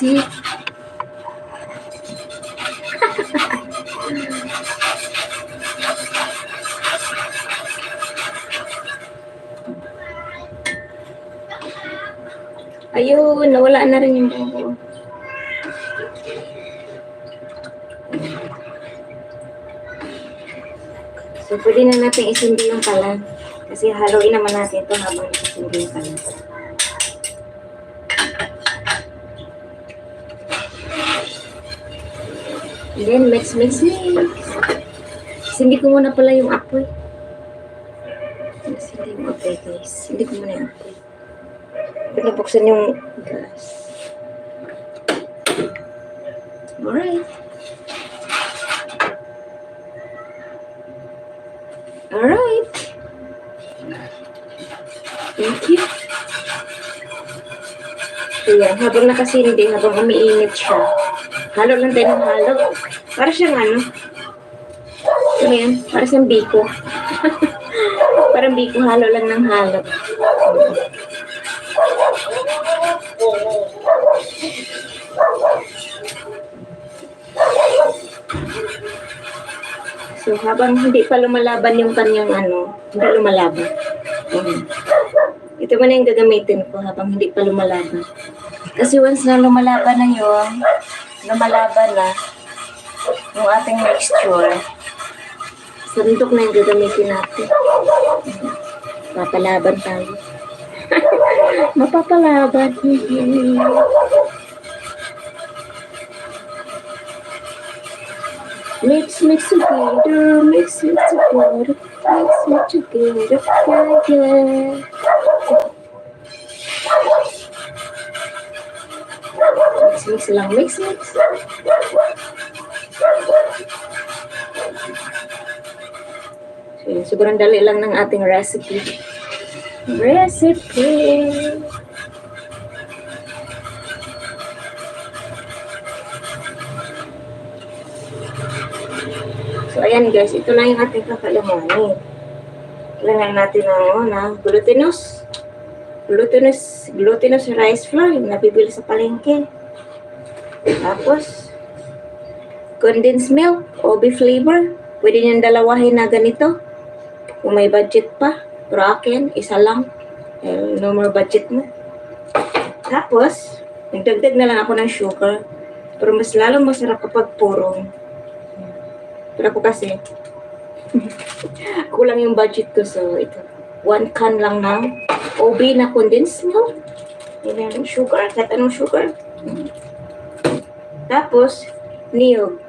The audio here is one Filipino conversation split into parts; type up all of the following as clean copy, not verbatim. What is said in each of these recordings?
see? Ayun, nawala na rin yung buho. So, pwede na natin isindi yung pala. Kasi haluin naman natin ito habang isindi yung pala. And then, mix. Sindi ko muna pala yung apoy. Sindi yung apoy, guys. Sindi ko muna yung apoy. Pinabuksan yung gas. Alright. Alright. Thank you. Ayan, habang nakasindi, habang umiinit siya, halo lang tayo ng halo. Para siyang ano? Ayan, para siyang biko. Parang biko, halo lang ng halo. So, habang hindi pa lumalaban yung kanyang ano, hindi lumalaban. Ito man yung gagamitin ko habang hindi pa lumalaban. Kasi once na lumalaban na yun, lumalaban na yung ating mixture, sandok na yung gagamitin natin. Mapalaban tayo. Mapapalaban. Mix together, mix together, yeah. Mix lang, mix. So, sobrang dali lang ng ating recipe. So, ayan guys, ito na yung ating kakalaman. Kailangan natin ng glutinous rice flour, yung nabibili sa palengke. Tapos, condensed milk, OB flavor. Pwede niyang dalawahin na ganito. Kung may budget pa. Pero akin, isa lang. No more budget mo. Tapos, nagdagdag na lang ako ng sugar. Pero mas lalong masarap kapag purong. Pero ako kasi, kulang yung budget ko. So, ito. 1 can lang ng OB na condensed milk. Yan yung sugar. Kahit anong sugar. Tapos, niyog.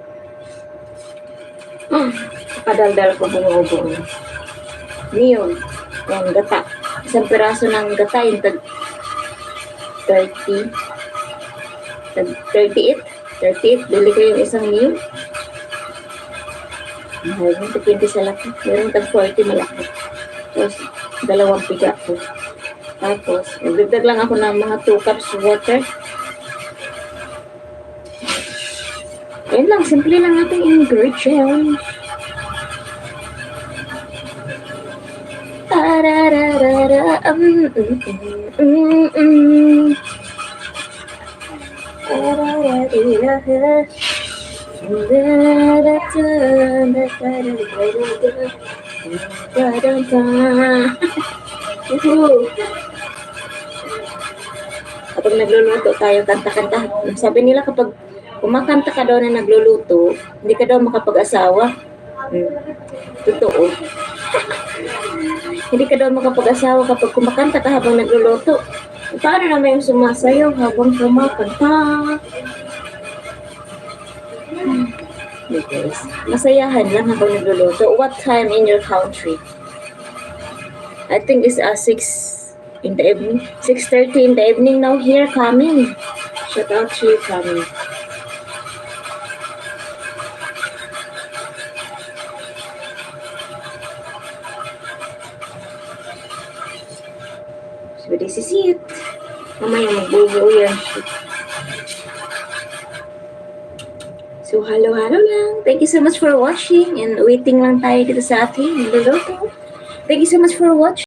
Padaldal ko bumubo. Niyog. Yan, gata. Isang piraso ng gata. Yung tag 30. Tag 38. 38. Bili ko yung isang niyog. Mahal mo, 20 sa laki. Meron tag 40 malaki. Tapos, 2 piga ko. Tapos, nagdagdag lang ako ng mga 2 cups water. Ayun lang, simple lang ating ingredients. Kapag nagluluto tayo, kanta-kanta. Sabi nila kapag kumakanta ka daw na nagluluto, hindi ka daw makapag-asawa. Totoo. Hindi ka daw makapag-asawa kapag kumakanta ka habang nagluluto. Paano naman yung sumasayaw habang kumakanta? Because masayahan lang habang nagluluto. What time in your country? I think it's 6 in the evening. 6:30 in the evening now here coming. Shout out to you coming. So this is it. Mamaya magbubuo yan. So, halo lang. Thank you so much for watching and waiting lang tayo dito sa ating niluluto. Thank you so much for watching.